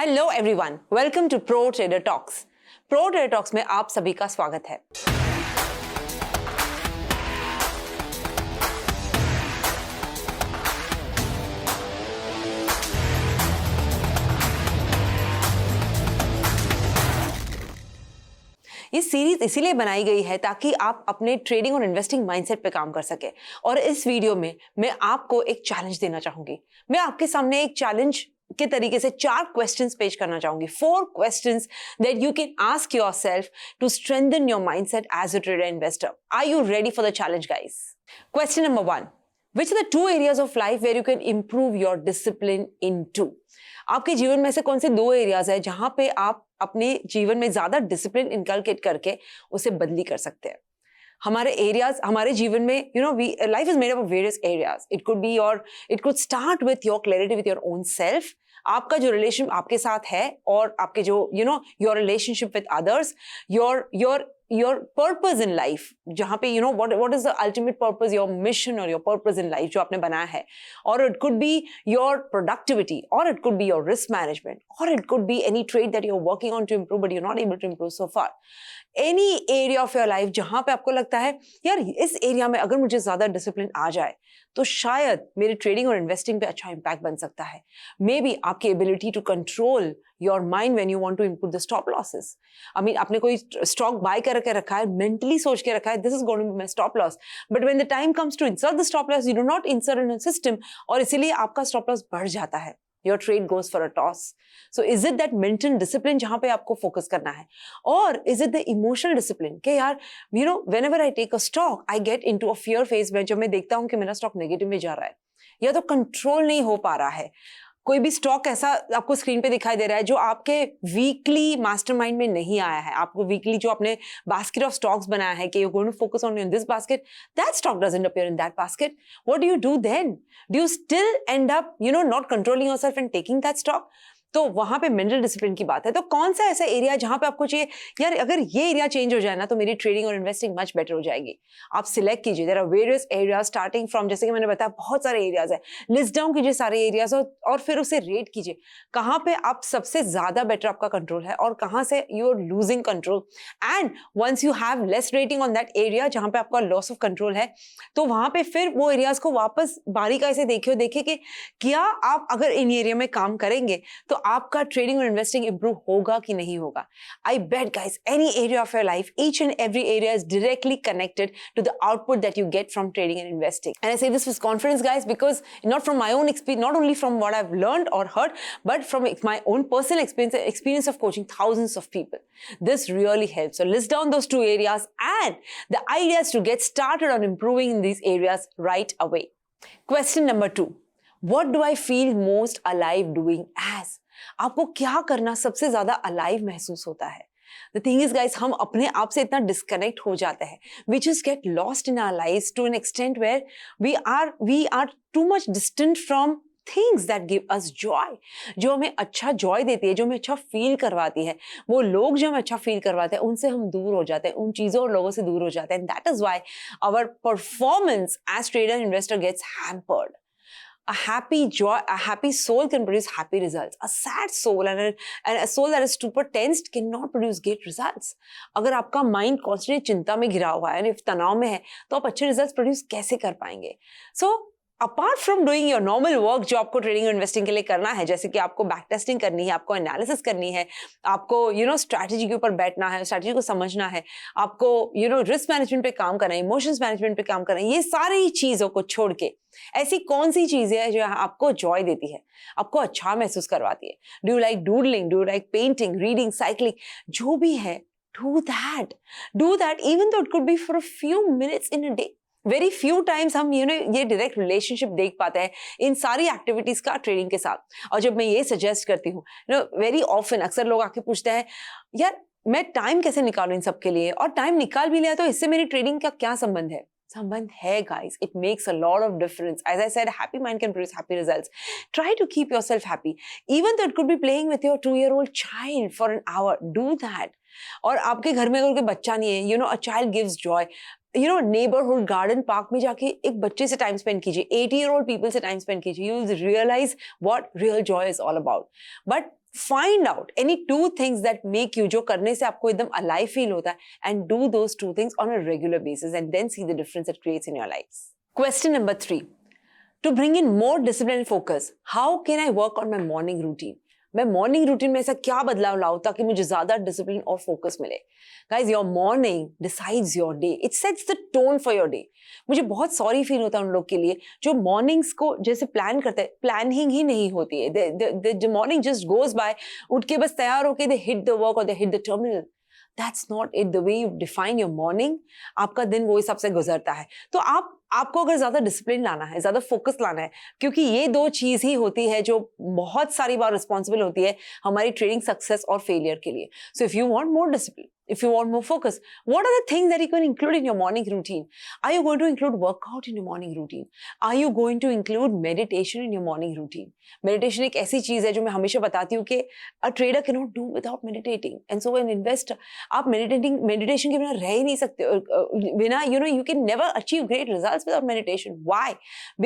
Hello everyone, welcome to pro trader talks. प्रो trader टॉक्स में आप सभी का स्वागत है। ये सीरीज इसीलिए बनाई गई है ताकि आप अपने ट्रेडिंग और इन्वेस्टिंग माइंडसेट पे काम कर सके। और इस वीडियो में मैं आपको एक चैलेंज देना चाहूंगी। मैं आपके सामने एक चैलेंज के तरीके से 4 क्वेश्चंस पेश करना चाहूंगी। 4 questions that you can ask yourself to strengthen your mindset as a trader investor. Are you ready for the challenge guys? Question number 1, which are the 2 areas of life where you can improve your discipline into? आपके जीवन में से कौन से 2 areas है जहां पे आप अपने जीवन में ज्यादा डिसिप्लिन इनकलकेट करके उसे बदली कर सकते हैं? हमारे एरियाज हमारे जीवन में life is made up of various areas. It could start with your clarity with your own self. आपका जो रिलेशन आपके साथ है और आपके जो your relationship with others, your purpose in life, जहाँ पे what is the ultimate purpose, your mission or your purpose in life जो आपने बनाया है, or it could be your productivity, or it could be your risk management, or it could be any trait that you're working on to improve but you're not able to improve so far. Any area of your life जहाँ पे आपको लगता है यार इस area में अगर मुझे ज्यादा डिसिप्लिन आ जाए तो शायद मेरे ट्रेडिंग और इन्वेस्टिंग पे अच्छा इम्पैक्ट बन सकता है। मे बी आपकी ability to control your mind when you want to improve the stop losses. आपने कोई स्टॉक बाय करके रखा है, मेंटली सोच के रखा है this is going to be my stop loss, but when the time comes to insert the stop loss you do not insert in a system और इसीलिए आपका स्टॉप लॉस बढ़ जाता है। Your trade goes for a toss. So is it that mental discipline जहाँ पे आपको focus करना है, और is it the emotional discipline कि यार whenever I take a stock I get into a fear phase में जब मैं देखता हूँ कि मेरा स्टॉक नेगेटिव में जा रहा है या तो कंट्रोल नहीं हो पा रहा है। कोई भी स्टॉक ऐसा आपको स्क्रीन पे दिखाई दे रहा है जो आपके वीकली मास्टरमाइंड में नहीं आया है। आपको वीकली जो आपने बास्केट ऑफ स्टॉक्स बनाया है कि you going to focus on in this basket, that stock doesn't appear in that basket, what do you do then? Do you still end up not controlling yourself and taking that stock? तो वहां पे mental discipline की बात है। तो कौन सा ऐसा एरिया जहां पे आपको चाहिए यार अगर ये एरिया चेंज हो जाए ना तो मेरी ट्रेडिंग और इन्वेस्टिंग मच बेटर हो जाएगी। आप सिलेक्ट कीजिए। There are various areas starting from, जैसे कि मैंने बताया बहुत सारे एरियाज है, लिस्ट डाउन कीजिए सारे एरियाज और फिर उसे रेट कीजिए कहां पे आप सबसे ज्यादा बेटर आपका कंट्रोल है और कहां से you are losing control. And once you have less rating on that area जहां पे आपका लॉस ऑफ कंट्रोल है तो वहां पे फिर वो एरियाज को वापस बारीकाई से देखिए कि क्या आप अगर इन एरिया में काम करेंगे तो आपका ट्रेडिंग और इन्वेस्टिंग इंप्रूव होगा कि नहीं होगा। I bet guys any area of your life, each and every area is directly connected to the output that you get from trading and investing. And I say this with confidence guys because not from my own experience, not only from what I've learned or heard, but from my own personal experience of coaching thousands of people. This really helps. So list down those 2 areas and the idea is to get started on improving in these areas right away. Question number 2. What do I feel most alive doing as? आपको क्या करना सबसे ज्यादा alive महसूस होता है? The thing is guys, हम अपने आप से इतना डिस्कनेक्ट हो जाते हैं, we just get lost in our lives to an extent where we are too much distant from things that give us joy, जो हमें अच्छा जॉय देती है, जो हमें अच्छा फील करवाती है। वो लोग जो हमें अच्छा फील करवाते हैं उनसे हम दूर हो जाते हैं, उन चीजों और लोगों से दूर हो जाते हैं। That is why our performance as trader and investor gets hampered. A happy soul can produce happy results. A sad soul and a soul that is super tensed cannot produce great results. अगर आपका mind constant चिंता में घिरा हुआ है, तनाव में है, तो आप अच्छे रिजल्ट्स प्रोड्यूस कैसे कर पाएंगे? So apart from doing your normal work जो आपको ट्रेडिंग और इन्वेस्टिंग के लिए करना है, जैसे कि आपको बैक टेस्टिंग करनी है, आपको एनालिसिस करनी है, आपको स्ट्रैटेजी के ऊपर बैठना है, स्ट्रैटेजी को समझना है, आपको रिस्क मैनेजमेंट पे काम करना है, इमोशंस मैनेजमेंट पे काम करना है, ये सारी चीजों को छोड़ के ऐसी कौन सी चीज है जो आपको जॉय देती है, आपको अच्छा महसूस करवाती है? Do you like doodling, do you like painting, reading, cycling? जो भी है do that even though it could be for a few minutes in a day. Very few times हम ये डायरेक्ट रिलेशनशिप देख पाते हैं इन सारी एक्टिविटीज का ट्रेडिंग के साथ। और जब मैं ये सजेस्ट करती हूँ वेरी ऑफन अक्सर लोग आके पूछते हैं यार मैं टाइम कैसे निकालूं इन सब के लिए, और टाइम निकाल भी लिया तो इससे मेरी ट्रेडिंग का क्या संबंध है? संबंध है guys, it makes a lot of difference. As I said, happy mind can produce happy results. Try to keep yourself happy, even though it could be playing with your 2-year-old child for an hour. Do that. और आपके घर में अगर कोई बच्चा नहीं है, a child gives joy. Neighbourhood garden park में जाके एक बच्चे से टाइम स्पेंड कीजिए, 80-year-old पीपल से टाइम स्पेंड कीजिए, you will realise what real joy is all about. But find out any 2 things that make you, जो करने से आपको एकदम alive feel होता है, and do those 2 things on a regular basis and then see the difference it creates in your lives. Question number 3. To bring in more discipline and focus, how can I work on my morning routine? मैं morning routine में ऐसा क्या बदलाव लाऊं ताकि मुझे ज्यादा discipline और फोकस मिले? Guys, your morning decides your day, it sets the tone for your day. मुझे बहुत सॉरी फील होता है उन लोग के लिए जो मॉर्निंग्स को जैसे प्लान करते हैं, प्लानिंग ही नहीं होती है. The morning just goes by, उठ के बस तैयार होके दे हिट द वर्क और they hit the terminal. That's not it. The way you define your morning, आपका दिन वो हिसाब से गुजरता है. तो आपको अगर ज्यादा डिसिप्लिन लाना है, ज्यादा फोकस लाना है, क्योंकि ये 2 चीज ही होती है जो बहुत सारी बार रिस्पॉन्सिबल होती है हमारी ट्रेडिंग सक्सेस और फेलियर के लिए. So if you want more discipline, if you want more focus, what are the things that you can include in your morning routine? Are you going to include workout in your morning routine? Are you going to include meditation in your morning routine? Meditation एक ऐसी चीज है जो मैं हमेशा बताती हूँ कि a trader cannot do without meditating, and so an investor, आप meditation के बिना रह ही नहीं सकते. बिना, you can never achieve great results without meditation. Why?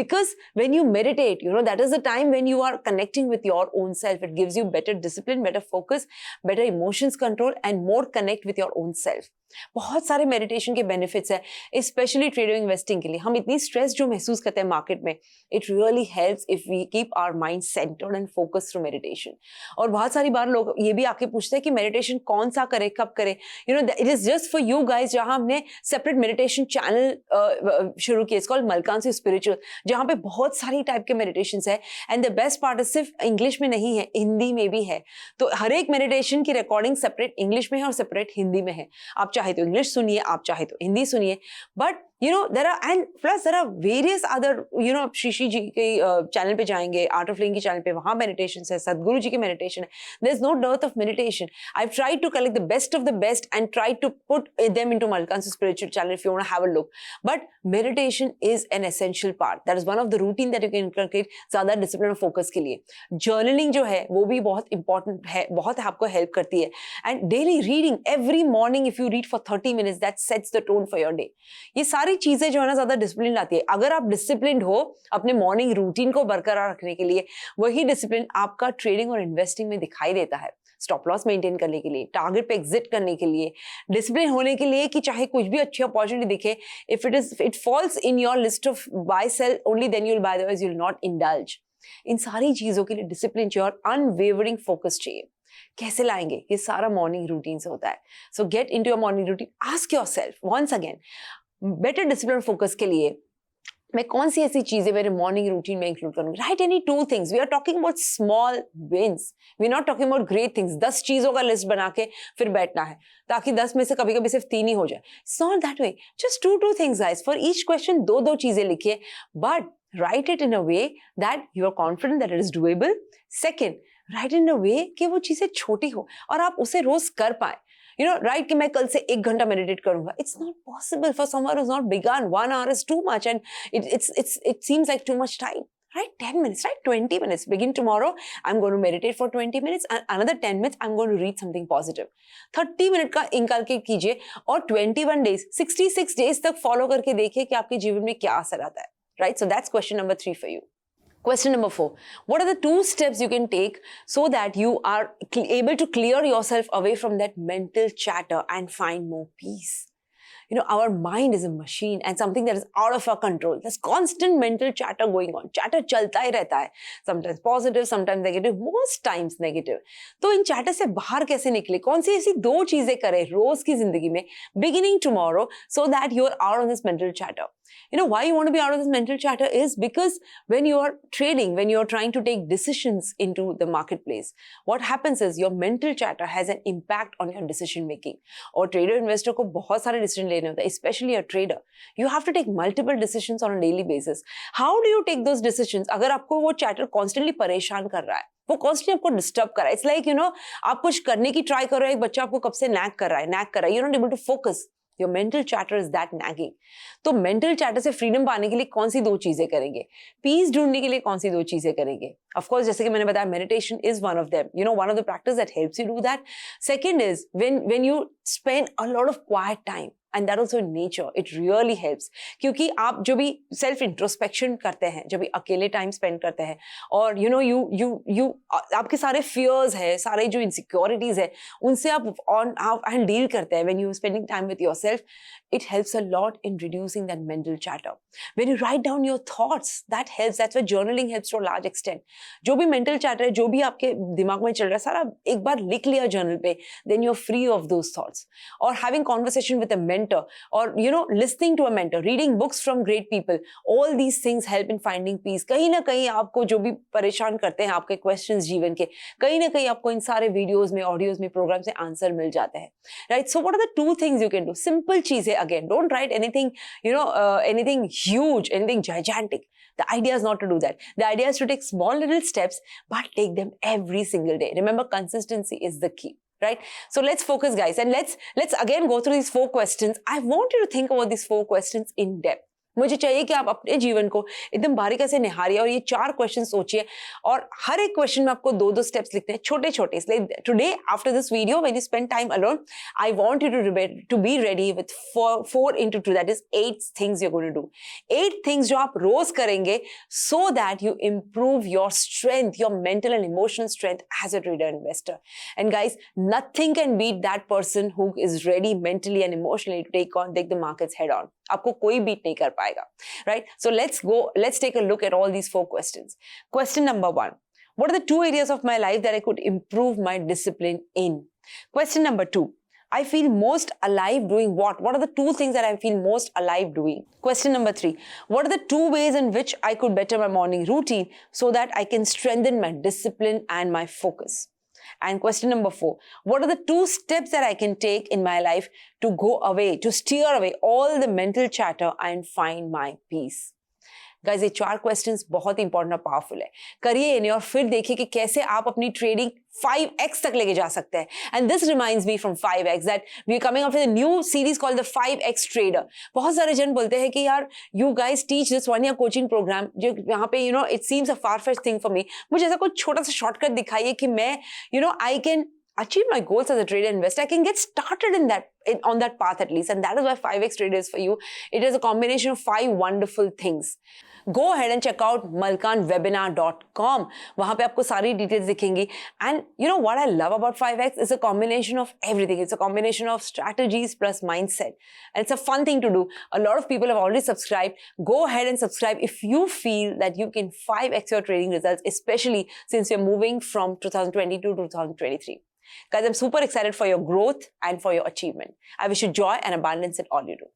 Because when you meditate, that is the time when you are connecting with your own self. It gives you better discipline, better focus, better emotions control, and more connect with your own self. बहुत सारे meditation के benefits है, specially trading investing के लिए. हम इतनी stress जो महसूस करते हैं मार्केट में, it really helps if we keep our mind centred and focused through meditation. और बहुत सारी बार लोग ये भी आके पूछते हैं कि मेडिटेशन कौन सा करे, कब करे. It is just for you guys. जहां हमने सेपरेट मेडिटेशन चैनल शुरू किया, इट्स कॉल्ड मलकांसी स्पिरिचुअल, जहां पे बहुत सारी टाइप के मेडिटेशन है. एंड द बेस्ट पार्ट है सिर्फ इंग्लिश में नहीं है, हिंदी में भी है. तो हर एक मेडिटेशन की रिकॉर्डिंग सेपरेट इंग्लिश में है और सेपरेट हिंदी में है. आप चाहे तो इंग्लिश सुनिए, आप चाहे तो हिंदी सुनिए. But there are various other, आप श्री जी के चैनल पे जाएंगे, आर्ट ऑफ लिविंग के चैनल पे, वहां मेडिटेशन है, सदगुरु जी के मेडिटेशन है. There is no dearth of meditation. I tried to collect the best of the best and tried to put them into Malkansi spiritual channel if you want to have a look. But meditation is an essential part. That is one of the routine that you can inculcate ज्यादा discipline और focus के लिए. Journaling जो है वो भी बहुत important है, बहुत आपको हेल्प करती है. And daily reading every morning, if you read for 30 minutes, that sets the tone for your day. ये सारी चीजें जो है ना ज्यादा डिसिप्लिन लाती है. अगर आप डिसिप्लिन हो अपने मॉर्निंग रूटीन को बरकरार रखने के लिए, वही डिसिप्लिन आपका ट्रेडिंग और इन्वेस्टिंग में दिखाई देता है. स्टॉप लॉस मेंटेन करने के लिए, टारगेट पे एग्जिट करने के लिए, डिसिप्लिन होने के लिए कि चाहे कुछ भी अच्छी अपॉर्चुनिटी दिखे, if it falls in your list of buy sell only, then you will buy, otherwise you will not indulge. इन सारी चीजों के लिए डिसिप्लिन चाहिए और अनवेवरिंग फोकस चाहिए. कैसे लाएंगे? ये सारा मॉर्निंग रूटीन से होता है. So get into your morning routine. Ask yourself once again, better discipline focus के लिए मैं कौन सी ऐसी चीजें मेरे मॉर्निंग रूटीन में इंक्लूड करूंगी. Write any 2 things. We are talking about small wins, we are not talking about great things. 10 चीजों का लिस्ट बना के फिर बैठना है ताकि 10 में से कभी कभी सिर्फ 3 ही हो जाए. It's not that way. Just 2 things guys. For each question 2 चीजें लिखिए, but write it in a way that you are confident that it is doable. Second, write in a way कि वो चीजें छोटी हो और आप उसे रोज कर पाए. Right, कि मैं कल से 1 घंटा मेडिटेट करूंगा. It's not possible for someone who's not begun. 1 hour is too much, and it seems like too much time. Right, 10 minutes, right, 20 minutes. Begin tomorrow. I'm going to meditate for 20 minutes, and another 10 minutes I'm going to read something positive. 30 minute का inculcate कीजिए और 21 days, 66 days तक follow करके देखिए कि आपके जीवन में क्या असर आता है. Right, so that's question number 3 for you. Question number 4. What are the 2 steps you can take so that you are able to clear yourself away from that mental chatter and find more peace? Our mind is a machine and something that is out of our control. There's constant mental chatter going on. Chatter चलता ही रहता है. Sometimes positive, sometimes negative, most times negative. तो इन chatter से बाहर कैसे निकले? कौन सी ऐसी 2 चीजें करें रोज की जिंदगी में, beginning tomorrow, so that you are out of this mental chatter? Why you want to be out of this mental chatter is because when you are trading, when you are trying to take decisions into the marketplace, what happens is your mental chatter has an impact on your decision making. और trader investor को बहुत सारे decision लेने होते हैं, especially a trader. You have to take multiple decisions on a daily basis. How do you take those decisions? अगर आपको वो chatter constantly परेशान कर रहा है, वो कॉन्स्टेंटली आपको डिस्टर्ब कर रहा है, इट्स लाइक आप कुछ करने की ट्राई कर रहे हो, एक बच्चा आपको कब से नैग कर रहा है, you not able to focus. Your mental chatter is that nagging. तो मेंटल चैटर से फ्रीडम पाने के लिए कौन सी 2 चीजें करेंगे? पीस ढूंढने के लिए कौन सी 2 चीजें करेंगे? Of course, जैसे कि मैंने बताया, meditation is one of them. You know, one of the practice that helps you do that. Second is when you spend a lot of quiet time, and that also in nature, it really helps. क्योंकि आप जो भी self introspection करते हैं, जब भी अकेले time spend करते हैं, और you know you आपके सारे fears है, सारे जो insecurities है, उनसे आप and deal करते हैं when you spending time with yourself, it helps a lot in reducing that mental chatter. When you write down your thoughts, that helps. That's why journaling helps to a large extent. जो भी mental chatter है, जो भी आपके दिमाग में चल रहा है, सारा एक बार लिख लिया journal पे, then you're free of those thoughts. Or having conversation with a mentor, or you know, listening to a mentor, reading books from great people, all these things help in finding peace. कहीं ना कहीं आपको जो भी परेशान करते हैं आपके questions जीवन के, कहीं ना कहीं आपको इन सारे videos में, audios में, programs में answer मिल जाते हैं, right? So what are the two things you can do? Simple चीजें, again, don't write anything, you know, anything huge, anything gigantic. The idea is not to do that. The idea is to take small little steps, but take them every single day. Remember, consistency is the key. Right? So let's focus, guys, and let's again go through these 4 questions. I want you to think about these 4 questions in depth. मुझे चाहिए कि आप अपने जीवन को एकदम बारीकी से निहारिए और ये 4 क्वेश्चन सोचिए, और हर एक क्वेश्चन में आपको 2-2 स्टेप्स लिखते हैं, छोटे-छोटे. इसलिए today after this video, when you spend time alone, I want you to be ready with 4 into 2, that is 8 things you're going to do. 8 things जो आप रोज करेंगे, so that you improve your strength, your mental and emotional strength as a trader investor. And guys, nothing can beat that person who is ready mentally and emotionally to take the markets head on. आपको कोई beat नहीं कर पाएगा, right? So let's take a look at all these 4 questions. Question number 1, what are the 2 areas of my life that I could improve my discipline in? Question number 2, I feel most alive doing what? What are the 2 things that I feel most alive doing? Question number 3, what are the 2 ways in which I could better my morning routine so that I can strengthen my discipline and my focus? And question number 4, what are the 2 steps that I can take in my life to go away, to steer away all the mental chatter and find my peace? Guys, ये 4 questions बहुत important और powerful है. करिए इन्हें और फिर देखिए कि कैसे आप अपनी ट्रेडिंग 5x तक लेके जा सकते हैं. And this reminds me from 5x that we are coming up with a new series called the 5x trader. बहुत सारे जन बोलते हैं कि यार you guys teach this 1 year coaching program, जो यहाँ पे you know it seems a far fetched thing for me. मुझे ऐसा कोई छोटा सा शॉर्टकट दिखाइए कि मैं you know I can achieve my goals as a trader investor. I can get started on that path at least, and that is why 5x trader is for you. It is a combination of 5 wonderful things. Go ahead and check out malkanwebinar.com. वहाँ पे आपको सारी details दिखेंगी. And you know what I love about 5x is a combination of everything. It's a combination of strategies plus mindset. And it's a fun thing to do. A lot of people have already subscribed. Go ahead and subscribe if you feel that you can 5x your trading results, especially since you're moving from 2022 to 2023. Guys, I'm super excited for your growth and for your achievement. I wish you joy and abundance in all you do.